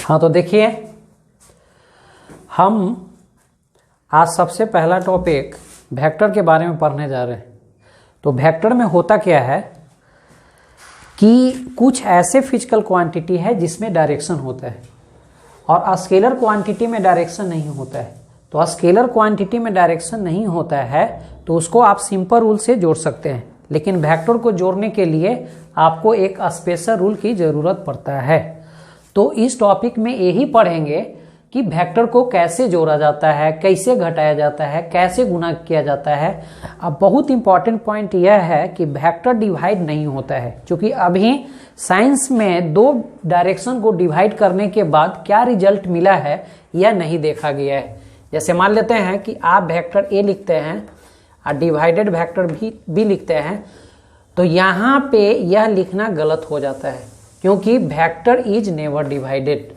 हाँ तो देखिए, हम आज सबसे पहला टॉपिक वेक्टर के बारे में पढ़ने जा रहे हैं। तो वेक्टर में होता क्या है कि कुछ ऐसे फिजिकल क्वांटिटी है जिसमें डायरेक्शन होता है और स्केलर क्वांटिटी में डायरेक्शन नहीं होता है। तो स्केलर क्वांटिटी में डायरेक्शन नहीं होता है तो उसको आप सिंपल रूल से जोड़ सकते हैं, लेकिन वेक्टर को जोड़ने के लिए आपको एक स्पेशल रूल की ज़रूरत पड़ता है। तो इस टॉपिक में यही पढ़ेंगे कि वेक्टर को कैसे जोड़ा जाता है, कैसे घटाया जाता है, कैसे गुणा किया जाता है। अब बहुत इंपॉर्टेंट पॉइंट यह है कि वेक्टर डिवाइड नहीं होता है, क्योंकि अभी साइंस में दो डायरेक्शन को डिवाइड करने के बाद क्या रिजल्ट मिला है यह नहीं देखा गया है। जैसे मान लेते हैं कि आप वेक्टर ए लिखते हैं और डिवाइडेड वेक्टर भी लिखते हैं, तो यहाँ पे यह लिखना गलत हो जाता है, क्योंकि vector is never divided.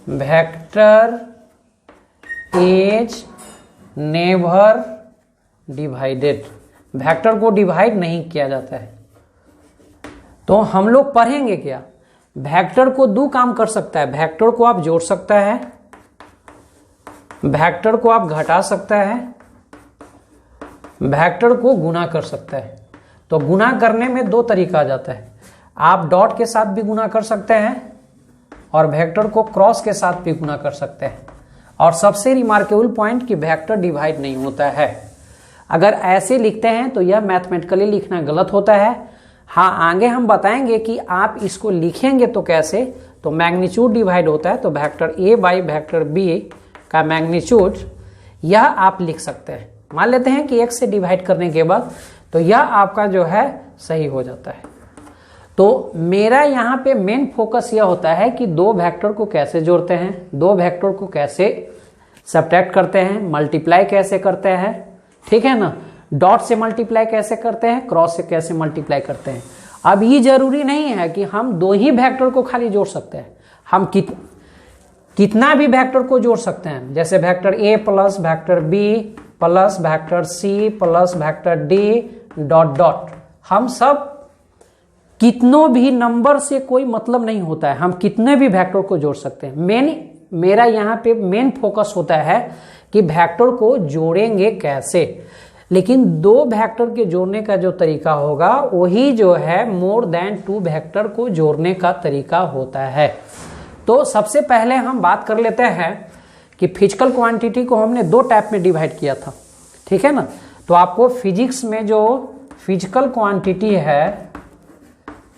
Vector is never divided, vector को डिवाइड नहीं किया जाता है। तो हम लोग पढ़ेंगे क्या, वेक्टर को दो काम कर सकता है। वेक्टर को आप जोड़ सकता है, वेक्टर को आप घटा सकता है, वेक्टर को गुणा कर सकता है। तो गुणा करने में दो तरीका आ जाता है, आप डॉट के साथ भी गुणा कर सकते हैं और वेक्टर को क्रॉस के साथ भी गुणा कर सकते हैं। और सबसे रिमार्केबल पॉइंट कि वेक्टर डिवाइड नहीं होता है। अगर ऐसे लिखते हैं तो यह मैथमेटिकली लिखना गलत होता है। हाँ, आगे हम बताएंगे कि आप इसको लिखेंगे तो कैसे। तो मैग्नीट्यूड डिवाइड होता है, तो vector A by vector B का मैग्नीट्यूड यह आप लिख सकते हैं। मान लेते हैं कि x से डिवाइड करने के बाद तो यह आपका जो है सही हो जाता है। तो मेरा यहाँ पे मेन फोकस यह होता है कि दो वेक्टर को कैसे जोड़ते हैं, दो वेक्टर को कैसे सब्ट्रैक्ट करते हैं, मल्टीप्लाई कैसे करते हैं, ठीक है ना, डॉट से मल्टीप्लाई कैसे करते हैं, क्रॉस से कैसे मल्टीप्लाई करते हैं। अब ये जरूरी नहीं है कि हम दो ही वेक्टर को खाली जोड़ सकते हैं, हम कितना भी वेक्टर को जोड़ सकते हैं। जैसे vector A plus vector B plus vector C plus vector D dot dot, हम सब कितनों भी नंबर से कोई मतलब नहीं होता है, हम कितने भी वेक्टर को जोड़ सकते हैं। मेरा यहाँ पे मेन फोकस होता है कि वेक्टर को जोड़ेंगे कैसे। लेकिन दो वेक्टर के जोड़ने का जो तरीका होगा वही जो है मोर देन टू वेक्टर को जोड़ने का तरीका होता है। तो सबसे पहले हम बात कर लेते हैं कि फिजिकल क्वांटिटी को हमने दो टाइप में डिवाइड किया था, ठीक है ना। तो आपको फिजिक्स में जो फिजिकल क्वांटिटी है,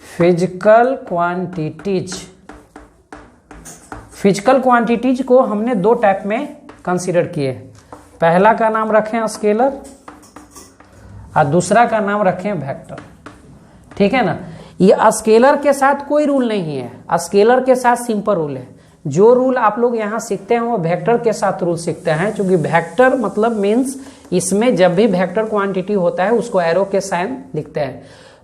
फिजिकल क्वांटिटीज को हमने दो टाइप में कंसीडर किए। पहला का नाम रखें स्केलर और दूसरा का नाम रखें वेक्टर, ठीक है ना। ये स्केलर के साथ कोई रूल नहीं है, स्केलर के साथ सिंपल रूल है। जो रूल आप लोग यहाँ सीखते हैं वो वेक्टर के साथ रूल सीखते हैं, क्योंकि वेक्टर मतलब मीन्स इसमें जब भी वेक्टर क्वांटिटी होता है उसको एरो के साइन लिखते हैं।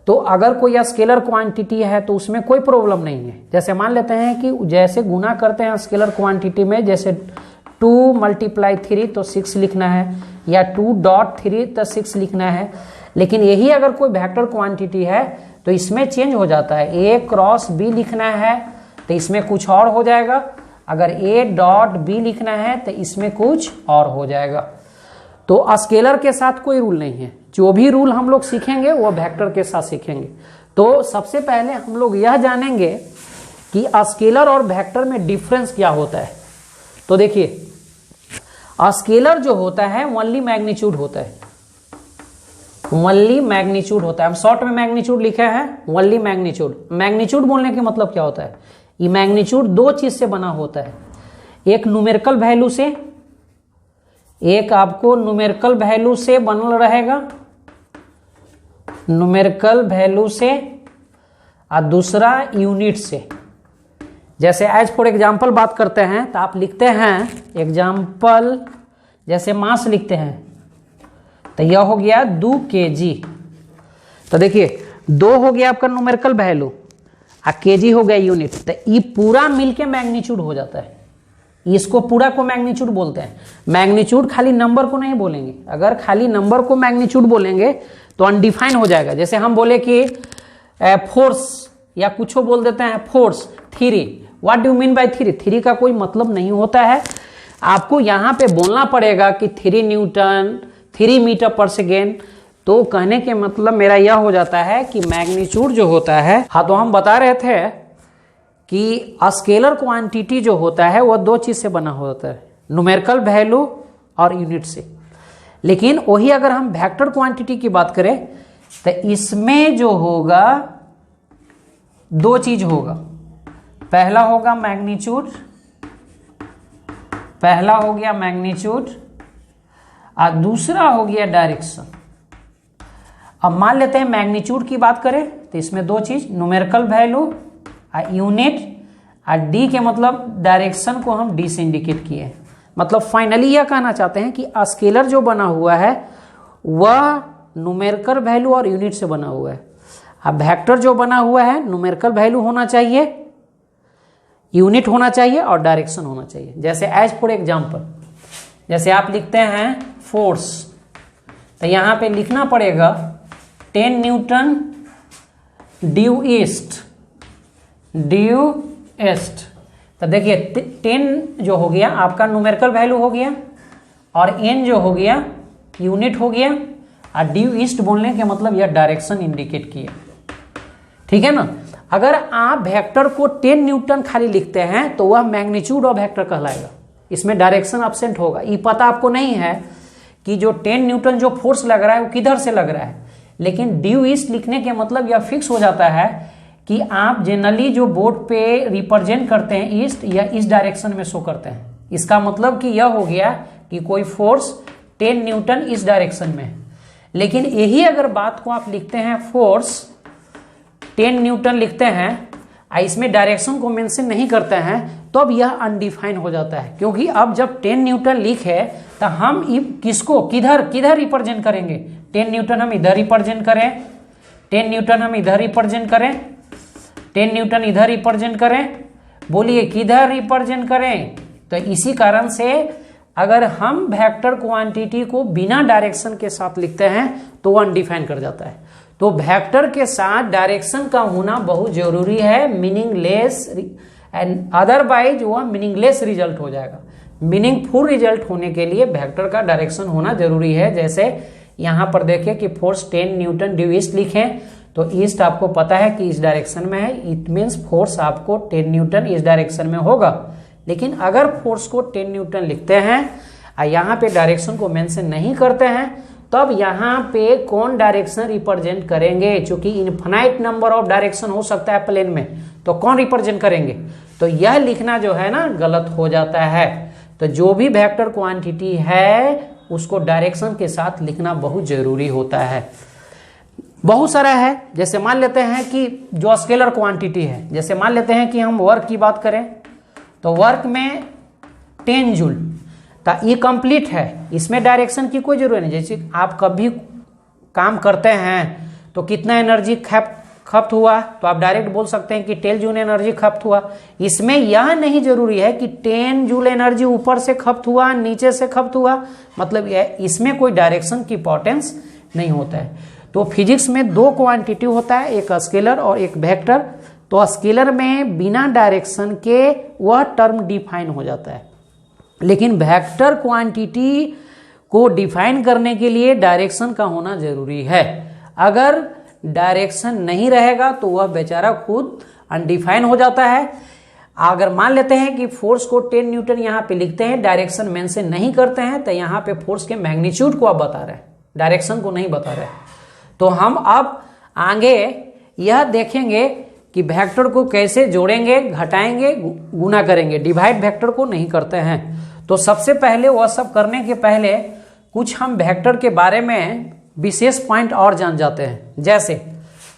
तो अगर कोई स्केलर क्वांटिटी है तो उसमें कोई प्रॉब्लम नहीं है। जैसे मान लेते हैं कि जैसे गुना करते हैं स्केलर क्वांटिटी में, जैसे 2 × 3 तो 6 लिखना है, या 2.3 तो 6 लिखना है। लेकिन यही अगर कोई वेक्टर क्वांटिटी है तो इसमें चेंज हो जाता है, a क्रॉस b लिखना है तो इसमें कुछ और हो जाएगा, अगर a डॉट b लिखना है तो इसमें कुछ और हो जाएगा। तो स्केलर के साथ कोई रूल नहीं है, जो भी रूल हम लोग सीखेंगे वो वेक्टर के साथ सीखेंगे। तो सबसे पहले हम लोग यह जानेंगे कि स्केलर और वेक्टर में डिफरेंस क्या होता है। तो देखिए, स्केलर जो होता है ओनली मैग्नीट्यूड होता है, ओनली मैग्नीट्यूड होता है। हम शॉर्ट में मैग्नीट्यूड लिखे हैं, ओनली मैग्नीट्यूड। मैग्नीट्यूड बोलने के मतलब क्या होता है, ये मैग्नीट्यूड दो चीज से बना होता है, एक न्यूमेरिकल वैल्यू से, एक आपको न्यूमेरिकल वैल्यू से बनल रहेगा, न्यूमेरिकल वैल्यू से, और दूसरा यूनिट से। जैसे एज फॉर एग्जांपल बात करते हैं तो आप लिखते हैं एग्जांपल, जैसे मास लिखते हैं तो यह हो गया 2 kg। तो देखिए 2 हो गया आपका न्यूमेरिकल वैल्यू और kg हो गया यूनिट, तो ये पूरा मिलके मैग्नीट्यूड हो जाता है। इसको पूरा को मैग्नीट्यूड बोलते हैं। मैग्नीट्यूड खाली नंबर को नहीं बोलेंगे, अगर खाली नंबर को मैग्नीट्यूड बोलेंगे तो अनडिफाइन हो जाएगा। जैसे हम बोले कि फोर्स या कुछ बोल देते हैं force 3, what do mean by 3? 3 का कोई मतलब नहीं होता है, आपको यहां पे बोलना पड़ेगा कि 3 न्यूटन 3 मीटर पर सेकेंड। तो कहने के मतलब मेरा यह हो जाता है कि मैग्नीट्यूड जो होता है, हाँ तो हम बता रहे थे कि स्केलर क्वांटिटी जो होता है वह दो चीज से बना होता है, न्यूमेरिकल वैल्यू और यूनिट से। लेकिन वही अगर हम वेक्टर क्वांटिटी की बात करें तो इसमें जो होगा दो चीज होगा, पहला होगा मैग्नीट्यूड, पहला हो गया मैग्नीट्यूड और दूसरा हो गया डायरेक्शन। अब मान लेते हैं मैग्नीट्यूड की बात करें तो इसमें दो चीज, न्यूमेरिकल वैल्यू और यूनिट, और डी के मतलब डायरेक्शन को हम डी से इंडिकेट किए। मतलब फाइनली यह कहना चाहते हैं कि स्केलर जो बना हुआ है वह न्यूमेरिकल वैल्यू और यूनिट से बना हुआ है। अब वेक्टर जो बना हुआ है न्यूमेरिकल वैल्यू होना चाहिए, यूनिट होना चाहिए और डायरेक्शन होना चाहिए। जैसे एज फॉर एग्जांपल, जैसे आप लिखते हैं फोर्स, तो यहां पे लिखना पड़ेगा 10 Newton due east, due east. तो देखिए 10 जो हो गया आपका न्यूमेरिकल वैल्यू हो गया और n जो हो गया यूनिट हो गया, और ड्यू ईस्ट बोलने के मतलब यह डायरेक्शन इंडिकेट किया, ठीक है ना। अगर आप वेक्टर को 10 न्यूटन खाली लिखते हैं तो वह मैग्नीट्यूड ऑफ वेक्टर कहलाएगा, इसमें डायरेक्शन एब्सेंट होगा। ये पता आपको नहीं है कि जो 10 न्यूटन जो फोर्स लग रहा है वो किधर से लग रहा है, लेकिन ड्यू ईस्ट लिखने के मतलब यह फिक्स हो जाता है कि आप जनरली जो बोर्ड पे रिप्रेजेंट करते हैं ईस्ट या इस डायरेक्शन में शो करते हैं। इसका मतलब कि यह हो गया कि कोई फोर्स 10 न्यूटन इस डायरेक्शन में है। लेकिन यही अगर बात को आप लिखते हैं फोर्स 10 न्यूटन लिखते हैं और इसमें डायरेक्शन को मेंशन नहीं करते हैं तो अब यह अनडिफाइन हो जाता है, क्योंकि अब जब 10 न्यूटन लिखे तो हम किसको किधर किधर रिप्रेजेंट करेंगे। 10 न्यूटन हम इधर रिप्रेजेंट करें, 10 न्यूटन हम इधर रिप्रेजेंट करें, 10 न्यूटन इधर रिप्रेजेंट करें, बोलिए किधर रिप्रेजेंट करें। तो इसी कारण से अगर हम वेक्टर क्वांटिटी को बिना डायरेक्शन के साथ लिखते हैं तो वो अनडिफाइन कर जाता है। तो वेक्टर के साथ डायरेक्शन का होना बहुत जरूरी है, मीनिंगलेस एंड अदरवाइज वह मीनिंगलेस रिजल्ट हो जाएगा। मीनिंगफुल रिजल्ट होने के लिए वेक्टर का डायरेक्शन होना जरूरी है। जैसे यहां पर देखिए कि फोर्स 10 न्यूटन ड्यू ईस्ट लिखें तो ईस्ट आपको पता है कि इस डायरेक्शन में है, इट मीन्स फोर्स आपको 10 न्यूटन इस डायरेक्शन में होगा। लेकिन अगर फोर्स को 10 न्यूटन लिखते हैं और यहाँ पे डायरेक्शन को मेंशन नहीं करते हैं तब यहाँ पे कौन डायरेक्शन रिप्रेजेंट करेंगे। चूंकि इनफाइनाइट नंबर ऑफ डायरेक्शन हो सकता है प्लेन में, तो कौन रिप्रेजेंट करेंगे, तो यह लिखना जो है ना गलत हो जाता है। तो जो भी वेक्टर क्वांटिटी है उसको डायरेक्शन के साथ लिखना बहुत जरूरी होता है। बहुत सारा है, जैसे मान लेते हैं कि जो स्केलर क्वांटिटी है, जैसे मान लेते हैं कि हम वर्क की बात करें तो वर्क में 10 जूल, तो ये कंप्लीट है, इसमें डायरेक्शन की कोई जरूरत नहीं। जैसे आप कभी काम करते हैं तो कितना एनर्जी खपत हुआ तो आप डायरेक्ट बोल सकते हैं कि 10 जूल एनर्जी खपत हुआ। इसमें यह नहीं जरूरी है कि 10 जूल एनर्जी ऊपर से खपत हुआ नीचे से खपत हुआ, मतलब इसमें कोई डायरेक्शन की इंपॉर्टेंस नहीं होता है। तो फिजिक्स में दो क्वांटिटी होता है, एक स्केलर और एक वेक्टर। तो स्केलर में बिना डायरेक्शन के वह टर्म डिफाइन हो जाता है, लेकिन वेक्टर क्वांटिटी को डिफाइन करने के लिए डायरेक्शन का होना जरूरी है। अगर डायरेक्शन नहीं रहेगा तो वह बेचारा खुद अनडिफाइन हो जाता है। अगर मान लेते हैं कि फोर्स को 10 न्यूटन यहाँ पे लिखते हैं, डायरेक्शन मेंशन नहीं करते हैं, तो यहाँ पे फोर्स के मैग्नीट्यूड को आप बता रहे हैं, डायरेक्शन को नहीं बता रहे। तो हम अब आगे यह देखेंगे कि वेक्टर को कैसे जोड़ेंगे, घटाएंगे, गुना करेंगे। डिवाइड वेक्टर को नहीं करते हैं। तो सबसे पहले वह सब करने के पहले कुछ हम वेक्टर के बारे में विशेष पॉइंट और जान जाते हैं। जैसे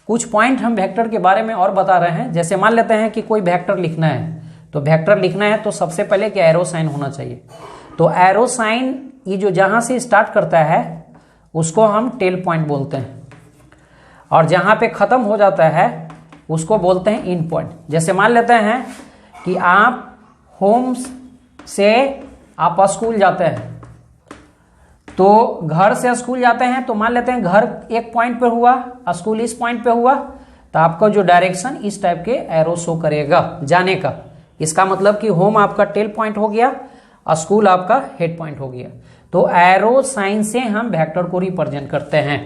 कुछ पॉइंट हम वेक्टर के बारे में और बता रहे हैं। जैसे मान लेते हैं कि कोई वेक्टर लिखना है, तो वेक्टर लिखना है तो सबसे पहले क्या एरो साइन होना चाहिए। तो एरो साइन ये जो जहां से स्टार्ट करता है उसको हम टेल पॉइंट बोलते हैं, और जहां पे खत्म हो जाता है उसको बोलते हैं इन पॉइंट। जैसे मान लेते हैं कि आप होम से आप स्कूल जाते हैं, तो घर से स्कूल जाते हैं, तो मान लेते हैं घर एक पॉइंट पे हुआ, स्कूल इस पॉइंट पे हुआ, तो आपका जो डायरेक्शन इस टाइप के एरो शो करेगा जाने का। इसका मतलब कि होम आपका टेल पॉइंट हो गया और स्कूल आपका हेड पॉइंट हो गया। तो एरो साइन से हम वेक्टर को रिप्रेजेंट करते हैं।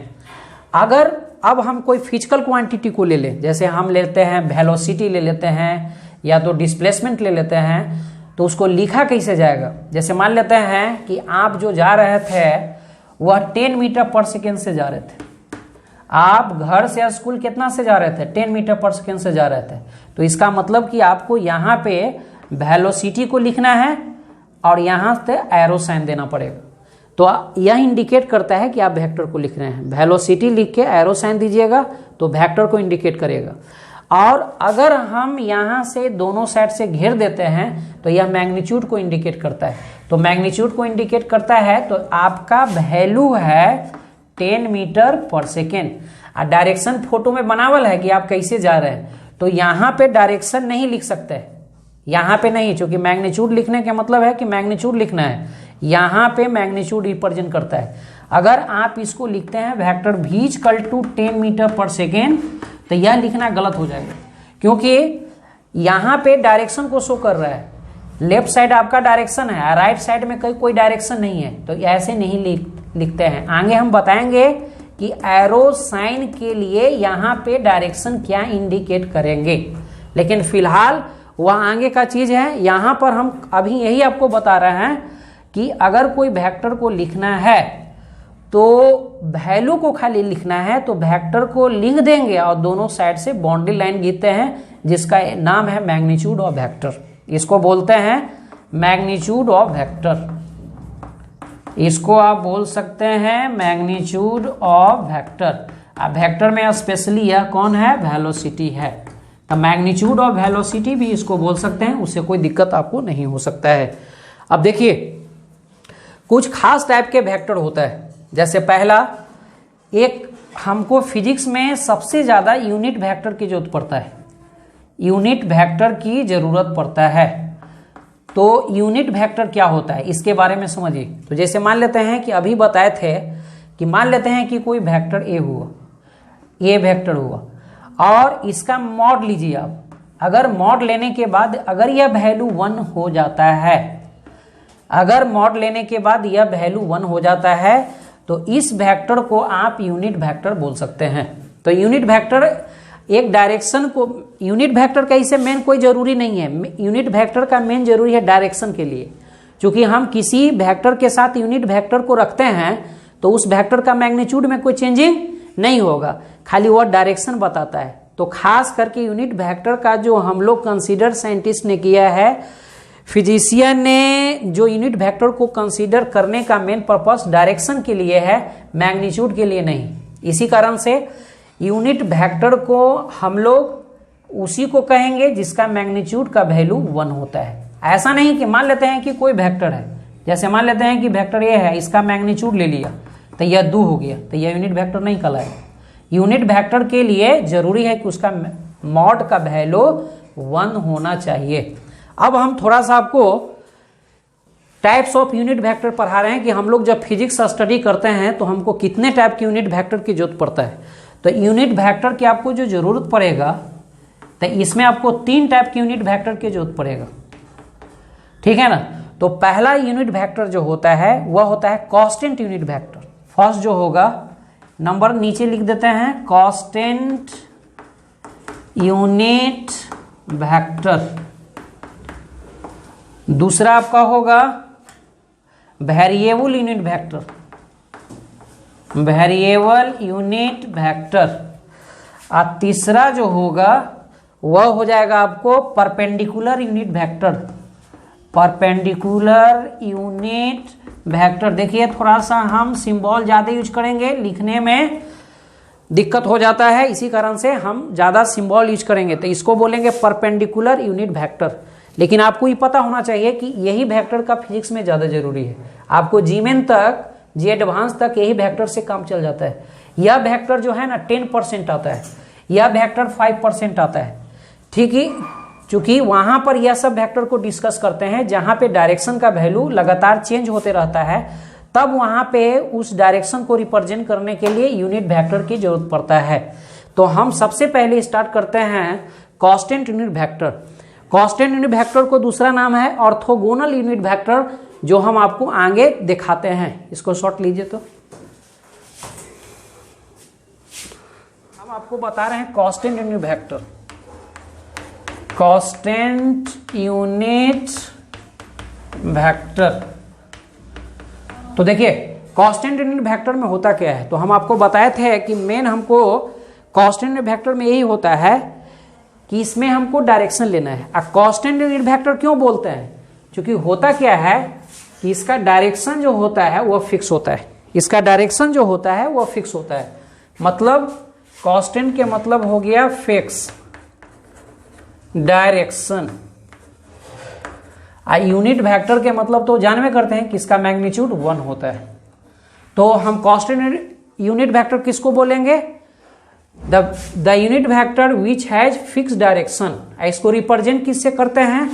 अगर अब हम कोई फिजिकल क्वांटिटी को ले लें, जैसे हम लेते हैं वेलोसिटी ले लेते हैं या तो डिस्प्लेसमेंट ले लेते हैं, तो उसको लिखा कैसे जाएगा। जैसे मान लेते हैं कि आप जो जा रहे थे वह 10 मीटर पर सेकेंड से जा रहे थे। आप घर से स्कूल कितना से जा रहे थे, 10 मीटर पर सेकेंड से जा रहे थे। तो इसका मतलब कि आपको यहाँ पे वेलोसिटी को लिखना है और यहाँ से एरो साइन देना पड़ेगा। तो यह इंडिकेट करता है कि आप वेक्टर को लिख रहे हैं। वेलोसिटी लिख के एरो साइन दीजिएगा तो वेक्टर को इंडिकेट करेगा। और अगर हम यहाँ से दोनों साइड से घेर देते हैं तो यह मैग्नीट्यूड को इंडिकेट करता है। तो मैग्नीट्यूड को इंडिकेट करता है तो आपका वैल्यू है 10 मीटर पर सेकेंड। और डायरेक्शन फोटो में बनावल है कि आप कैसे जा रहे हैं, तो यहाँ पे डायरेक्शन नहीं लिख सकते, यहाँ पे नहीं, क्योंकि मैग्नीट्यूड लिखने का मतलब है कि मैग्नीट्यूड लिखना है। यहाँ पे मैग्नीट्यूड रिप्रेजेंट करता है। अगर आप इसको लिखते हैं vector v = 10 metre per second, तो यह लिखना गलत हो जाएगा, क्योंकि यहाँ पे डायरेक्शन को शो कर रहा है। लेफ्ट साइड आपका डायरेक्शन है, राइट साइड में कोई डायरेक्शन नहीं है, तो ऐसे नहीं लिखते हैं। आगे हम बताएंगे कि एरो साइन के लिए यहाँ पे डायरेक्शन क्या इंडिकेट करेंगे, लेकिन फिलहाल वह आगे का चीज है। यहाँ पर हम अभी यही आपको बता रहे हैं कि अगर कोई वेक्टर को लिखना है तो वैल्यू को खाली लिखना है, तो वेक्टर को लिख देंगे और दोनों साइड से बाउंड्री लाइन खींचते हैं, जिसका नाम है मैग्नीट्यूड ऑफ वेक्टर। इसको बोलते हैं मैग्नीट्यूड ऑफ वेक्टर। इसको आप बोल सकते हैं मैग्नीट्यूड ऑफ वेक्टर। अब वेक्टर में स्पेशली यह कौन है, वेलोसिटी है। तो मैग्नीट्यूड ऑफ वेलोसिटी भी इसको बोल सकते हैं, उससे कोई दिक्कत आपको नहीं हो सकता है। अब देखिए कुछ खास टाइप के वेक्टर होता है। जैसे पहला, एक हमको फिजिक्स में सबसे ज्यादा यूनिट वेक्टर की जरूरत पड़ता है, यूनिट वेक्टर की जरूरत पड़ता है। तो यूनिट वेक्टर क्या होता है इसके बारे में समझिए। तो जैसे मान लेते हैं कि अभी बताए थे कि मान लेते हैं कि कोई वेक्टर ए हुआ, ए वेक्टर हुआ, और इसका मॉड लीजिए आप। अगर मॉड लेने के बाद अगर यह वैल्यू 1 हो जाता है, अगर मॉड लेने के बाद यह वैल्यू 1 हो जाता है, तो इस वेक्टर को आप यूनिट वेक्टर बोल सकते हैं। तो यूनिट वेक्टर एक डायरेक्शन को, यूनिट वेक्टर का इसे मेन कोई जरूरी नहीं है। यूनिट वेक्टर का मेन जरूरी है डायरेक्शन के लिए, क्योंकि हम किसी वेक्टर के साथ यूनिट वेक्टर को रखते हैं तो उस वेक्टर का मैग्नीट्यूड में कोई चेंजिंग नहीं होगा, खाली वो डायरेक्शन बताता है। तो खास करके यूनिट वेक्टर का जो हम लोग कंसीडर साइंटिस्ट ने किया है, फिजिशियन ने जो यूनिट वेक्टर को कंसीडर करने का मेन पर्पस डायरेक्शन के लिए है, मैग्नीट्यूड के लिए नहीं। इसी कारण से यूनिट वेक्टर को हम लोग उसी को कहेंगे जिसका मैग्नीट्यूड का वैल्यू 1 होता है। ऐसा नहीं कि मान लेते हैं कि कोई वेक्टर है, जैसे मान लेते हैं कि वेक्टर ये है, इसका मैग्नीट्यूड ले लिया तो यह 2 हो गया, तो यह यूनिट वेक्टर नहीं कहलाएगा। यूनिट वेक्टर के लिए जरूरी है कि उसका मॉड का वैल्यू 1 होना चाहिए। अब हम थोड़ा सा आपको टाइप्स ऑफ यूनिट वेक्टर पढ़ा रहे हैं कि हम लोग जब फिजिक्स स्टडी करते हैं तो हमको कितने टाइप के यूनिट वेक्टर की जरूरत पड़ता है। तो यूनिट वेक्टर की आपको जो जरूरत पड़ेगा, तो इसमें आपको 3 टाइप के यूनिट वेक्टर की जरूरत पड़ेगा, ठीक है ना। तो पहला यूनिट वेक्टर जो होता है वह होता है कांस्टेंट यूनिट वेक्टर। फर्स्ट जो होगा, नंबर नीचे लिख देते हैं, कांस्टेंट यूनिट वेक्टर। दूसरा आपका होगा variable unit vector, variable unit vector. और तीसरा जो होगा वह हो जाएगा आपको perpendicular unit vector, perpendicular unit vector. देखिए थोड़ा सा हम सिंबल ज्यादा यूज करेंगे, लिखने में दिक्कत हो जाता है, इसी कारण से हम ज्यादा सिंबल यूज करेंगे, तो इसको बोलेंगे परपेंडिकुलर यूनिट वेक्टर। लेकिन आपको ये पता होना चाहिए कि यही वेक्टर का फिजिक्स में ज्यादा जरूरी है। आपको जीमेन तक, जी एडवांस तक यही वेक्टर से काम चल जाता है। यह वेक्टर जो है ना 10% आता है, यह वेक्टर 5% आता है, ठीक है। चूंकि वहां पर यह सब वेक्टर को डिस्कस करते हैं जहां पे डायरेक्शन का वैल्यू लगातार चेंज होते रहता है, तब वहां पे उस डायरेक्शन को रिप्रेजेंट करने के लिए यूनिट वेक्टर की जरूरत पड़ता है। तो हम सबसे पहले स्टार्ट करते हैं constant unit vector. Constant unit vector को दूसरा नाम है ऑर्थोगोनल यूनिट वेक्टर, जो हम आपको आगे दिखाते हैं। इसको शॉर्ट लीजिए। तो हम आपको बता रहे हैं constant unit vector, constant unit vector. तो देखिए कांस्टेंट यूनिट वेक्टर में होता क्या है, तो हम आपको बताए थे कि मेन हमको कांस्टेंट यूनिट वेक्टर में यही होता है कि इसमें हमको डायरेक्शन लेना है। अब कांस्टेंट यूनिट वेक्टर क्यों बोलते हैं, क्योंकि होता क्या है कि इसका डायरेक्शन जो होता है वह फिक्स होता है। इसका डायरेक्शन जो होता है वह फिक्स होता है। मतलब कांस्टेंट के मतलब हो गया फिक्स डायरेक्शन। यूनिट वेक्टर के मतलब तो जानवे करते हैं कि इसका मैग्नीट्यूड 1 होता है। तो हम कांस्टेंट यूनिट वेक्टर किसको बोलेंगे, the unit vector which has fix direction. इसको रिप्रेजेंट किससे करते हैं,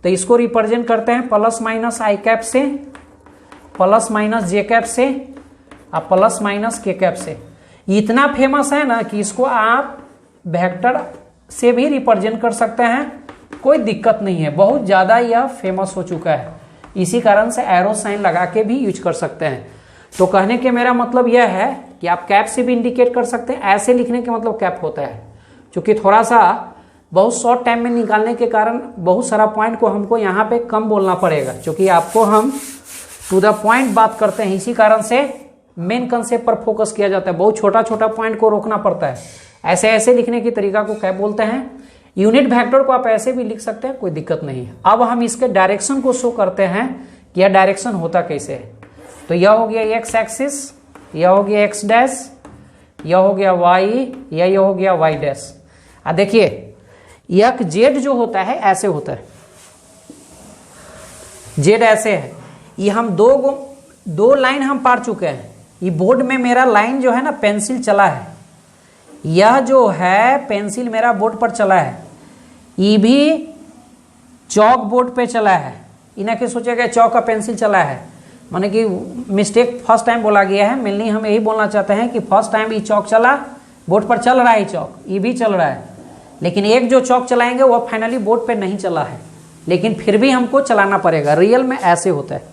तो इसको रिप्रेजेंट करते हैं प्लस माइनस आई कैप से, प्लस माइनस जे कैप से और प्लस माइनस के कैप से। इतना फेमस है ना कि इसको आप वेक्टर से भी रिप्रेजेंट कर सकते हैं, कोई दिक्कत नहीं है। बहुत ज्यादा यह फेमस हो चुका है, इसी कारण से एरो साइन लगा के भी यूज कर सकते हैं। तो कहने के मेरा मतलब यह है कि आप कैप से भी इंडिकेट कर सकते हैं। ऐसे लिखने के मतलब कैप होता है, क्योंकि थोड़ा सा बहुत शॉर्ट टाइम में निकालने के कारण बहुत सारा पॉइंट को हमको यहाँ पे कम बोलना पड़ेगा, क्योंकि आपको हम टू द पॉइंट बात करते हैं। इसी कारण से मेन कंसेप्ट पर फोकस किया जाता है, बहुत छोटा छोटा पॉइंट को रोकना पड़ता है। ऐसे ऐसे लिखने की तरीका को कैप बोलते हैं। यूनिट वेक्टर को आप ऐसे भी लिख सकते हैं, कोई दिक्कत नहीं है। अब हम इसके डायरेक्शन को शो करते हैं कि यह डायरेक्शन होता कैसे है। तो यह हो गया एक्स एक्सिस, यह हो गया एक्स डैश, यह हो गया वाई, यह हो गया वाई डैश। देखिए यह जेड जो होता है ऐसे होता है, जेड ऐसे है। ये हम दो लाइन हम पार चुके हैं। ये बोर्ड में मेरा लाइन जो है ना पेंसिल चला है, यह जो है पेंसिल मेरा बोर्ड पर चला है, ये भी चौक बोर्ड पे चला है। इन्हें के सोचेगा चौक का पेंसिल चला है, माने कि मिस्टेक फर्स्ट टाइम बोला गया है। मेनली हम यही बोलना चाहते हैं कि फर्स्ट टाइम ये चौक चला, बोर्ड पर चल रहा है चौक, ये भी चल रहा है। लेकिन एक जो चौक चलाएंगे वह फाइनली बोर्ड पे नहीं चला है, लेकिन फिर भी हमको चलाना पड़ेगा। रियल में ऐसे होता है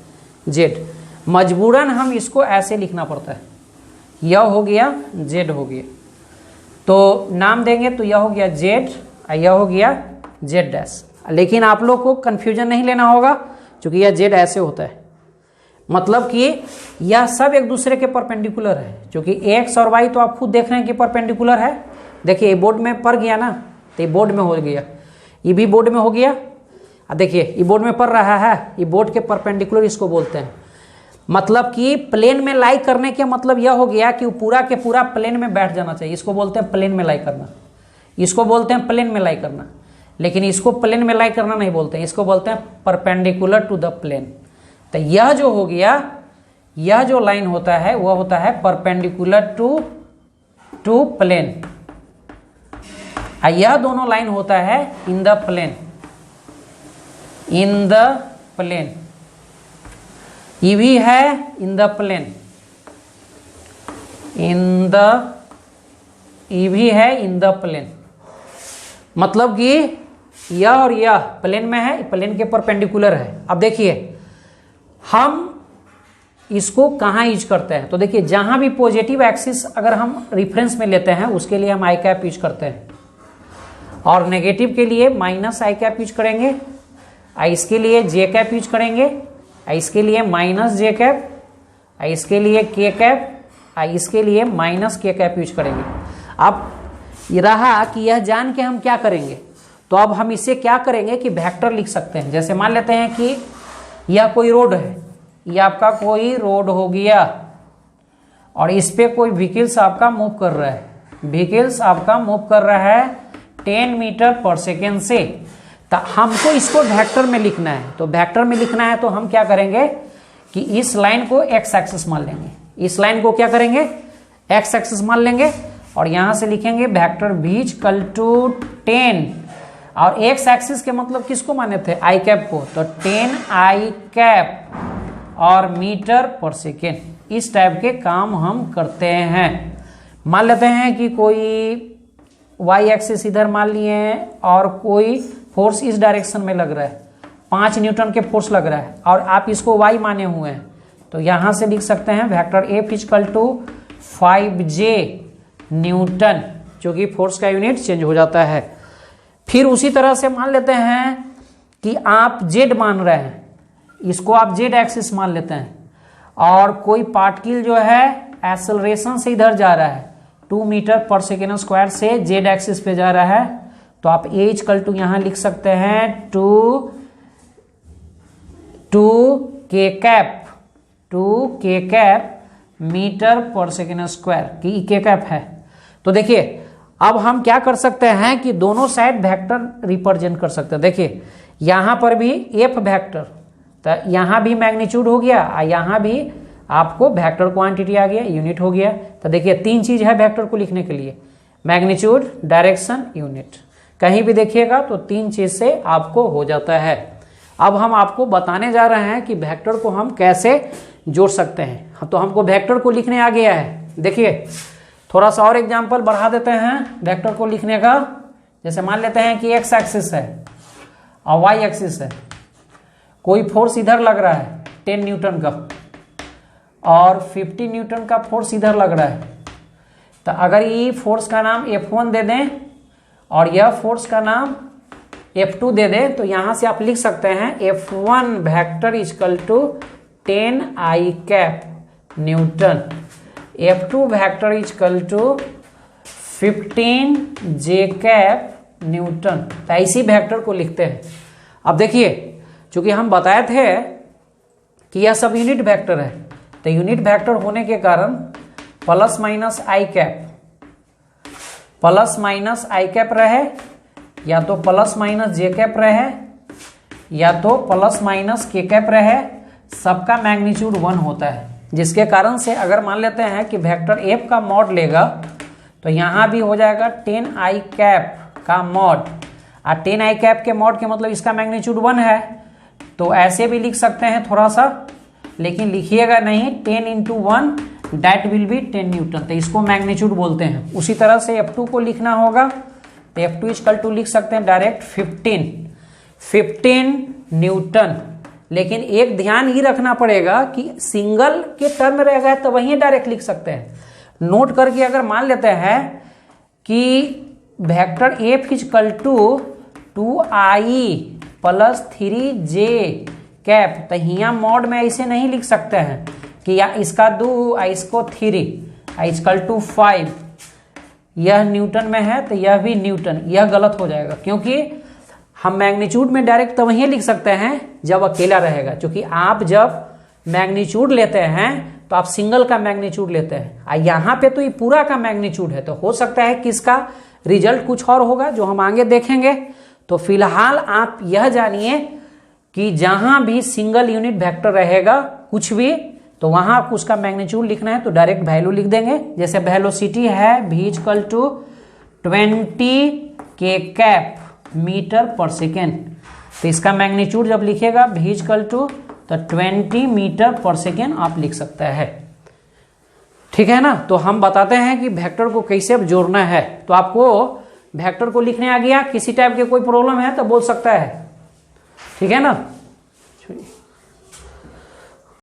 जेड, मजबूरन हम इसको ऐसे लिखना पड़ता है। यह हो गया जेड हो गया, तो नाम देंगे तो यह हो गया जेड, यह हो गया जेड डैश। लेकिन आप लोग को कंफ्यूजन नहीं लेना होगा, क्योंकि यह जेड ऐसे होता है। मतलब कि यह सब एक दूसरे के परपेंडिकुलर है, क्योंकि एक्स और वाई तो आप खुद देख रहे हैं कि परपेंडिकुलर है। देखिए बोर्ड में पड़ गया ना, तो ये बोर्ड में हो गया, ये भी बोर्ड में हो गया। देखिए ये बोर्ड में पड़ रहा है, ये बोर्ड के परपेंडिकुलर इसको बोलते हैं। मतलब कि प्लेन में लाई करने के मतलब यह हो गया कि वो पूरा के पूरा प्लेन में बैठ जाना चाहिए। इसको बोलते हैं प्लेन में लाई करना, इसको बोलते हैं प्लेन में लाई करना। लेकिन इसको प्लेन में लाई करना नहीं बोलते हैं, इसको बोलते हैं परपेंडिकुलर टू द प्लेन। तो यह जो हो गया, यह जो लाइन होता है वह होता है परपेंडिकुलर टू प्लेन, यह दोनों लाइन होता है in the plane, in the plane. ये भी है in the plane, in the, ये भी है इन द प्लेन। मतलब कि यह और यह प्लेन में है, प्लेन के परपेंडिकुलर है। अब देखिए हम इसको कहाँ यूज करते हैं, तो देखिए जहां भी पॉजिटिव एक्सिस अगर हम रिफरेंस में लेते हैं उसके लिए हम आई कैप यूज करते हैं, और नेगेटिव के लिए माइनस आई कैप यूज करेंगे, इसके लिए जे कैप यूज करेंगे, इसके लिए माइनस जे कैप, इसके लिए के कैप, इसके लिए माइनस के कैप यूज करेंगे। अब ये रहा कि यह जान के हम क्या करेंगे, तो अब हम इसे क्या करेंगे कि वेक्टर लिख सकते हैं। जैसे मान लेते हैं कि यह कोई रोड है, यह आपका कोई रोड हो गया, और इस पे कोई व्हीकल्स आपका मूव कर रहा है, व्हीकल्स आपका मूव कर रहा है 10 मीटर पर सेकेंड से। तो हमको इसको वेक्टर में लिखना है, तो वेक्टर में लिखना है तो हम क्या करेंगे कि इस लाइन को एक्स एक्सिस मान लेंगे, इस लाइन को क्या करेंगे एक्स एक्सिस मान लेंगे, और यहां से लिखेंगे वेक्टर v इक्वल टू 10, और एक्स एक्सिस के मतलब किसको माने थे आई कैप को, तो 10 आई कैप और मीटर पर सेकेंड। इस टाइप के काम हम करते हैं। मान लेते हैं कि कोई y एक्सिस इधर मान लिए और कोई फोर्स इस डायरेक्शन में लग रहा है, 5 न्यूटन के फोर्स लग रहा है और आप इसको y माने हुए हैं, तो यहां से लिख सकते हैं vector F equal to 5J newton, जो कि फोर्स का यूनिट चेंज हो जाता है। फिर उसी तरह से मान लेते हैं कि आप Z मान रहे हैं, इसको आप Z एक्सिस मान लेते हैं, और कोई पार्टिकल जो है एक्सेलरेशन से इधर जा रहा है 2 मीटर पर सेकेंड स्क्वायर से Z एक्सिस पे जा रहा है, तो आप A इक्वल टू यहां लिख सकते हैं 2 k cap metre per second square की k कैप है। तो देखिए अब हम क्या कर सकते हैं कि दोनों साइड वेक्टर रिप्रेजेंट कर सकते हैं। देखिए यहां पर भी F वेक्टर, तो यहां भी मैग्नीट्यूड हो गया और यहां भी आपको वेक्टर क्वांटिटी आ गया, यूनिट हो गया। तो देखिए 3 चीज है वेक्टर को लिखने के लिए, मैग्नीट्यूड, डायरेक्शन, यूनिट। कहीं भी देखिएगा तो 3 चीज से आपको हो जाता है। अब हम आपको बताने जा रहे हैं कि वेक्टर को हम कैसे जोड़ सकते हैं। तो हमको वेक्टर को लिखने आ गया है। देखिए थोड़ा सा और एग्जांपल बढ़ा देते हैं वेक्टर को लिखने का। जैसे मान लेते हैं कि x एक्सिस है और y एक्सिस है, कोई फोर्स इधर लग रहा है 10 न्यूटन का और 50 न्यूटन का फोर्स इधर लग रहा है। तो अगर ये फोर्स का नाम F1 दे दें और यह फोर्स का नाम F2 दे दें, तो यहां से आप लिख सकते हैं F1 vector equal to 10I cap newton, F2 vector equal to 15J cap newton. तो ऐसी वेक्टर को लिखते हैं। अब देखिए चूंकि हम बताए थे कि यह सब यूनिट वेक्टर है, तो यूनिट वेक्टर होने के कारण प्लस माइनस आई कैप रहे, या तो प्लस माइनस जे कैप रहे, या तो प्लस माइनस के कैप रहे, सबका मैग्नीट्यूड 1 होता है। जिसके कारण से अगर मान लेते हैं कि वेक्टर F का मॉड लेगा तो यहां भी हो जाएगा 10I कैप का मॉड, और 10I कैप के मॉड के मतलब इसका मैग्नीट्यूड 1 है। तो ऐसे भी लिख सकते हैं थोड़ा सा, लेकिन लिखिएगा नहीं, 10 into 1 that will be 10 Newton, तो इसको मैग्नीट्यूड बोलते हैं। उसी तरह से F2 को लिखना होगा, तो F2 इक्वल टू लिख सकते हैं डायरेक्ट 15 न्यूटन। लेकिन एक ध्यान ही रखना पड़ेगा कि सिंगल के टर्म रहेगा तो वहीं डायरेक्ट लिख सकते हैं। नोट करके अगर मान लेते हैं कि vector F equal to 2I plus 3J cap, तो यहाँ मॉड में ऐसे नहीं लिख सकते हैं कि या इसका 2 इसको 3 इक्वल टू 5, यह न्यूटन में है तो यह भी न्यूटन, यह गलत हो जाएगा। क्योंकि हम मैग्नीट्यूड में डायरेक्ट तो वहीं लिख सकते हैं जब अकेला रहेगा, क्योंकि आप जब मैग्नीट्यूड लेते हैं तो आप सिंगल का मैग्नीट्यूड लेते हैं, और यहाँ पे तो ये पूरा का मैग्नीट्यूड है। तो हो सकता है कि इसका रिजल्ट कुछ और होगा जो हम आगे देखेंगे। तो फिलहाल आप यह जानिए कि जहां भी सिंगल यूनिट वेक्टर रहेगा कुछ भी, तो वहां आपको उसका मैग्नीट्यूड लिखना है तो डायरेक्ट वैल्यू लिख देंगे। जैसे वेलोसिटी है v equal to 20 k cap metre per second, तो इसका मैग्नीट्यूड जब लिखेगा v इक्वल टू तो 20 मीटर पर सेकेंड आप लिख सकते हैं। ठीक है ना। तो हम बताते हैं कि वेक्टर को कैसे अब जोड़ना है। तो आपको वेक्टर को लिखने आ गया, किसी टाइप के कोई प्रॉब्लम है तो बोल सकता है। ठीक है ना।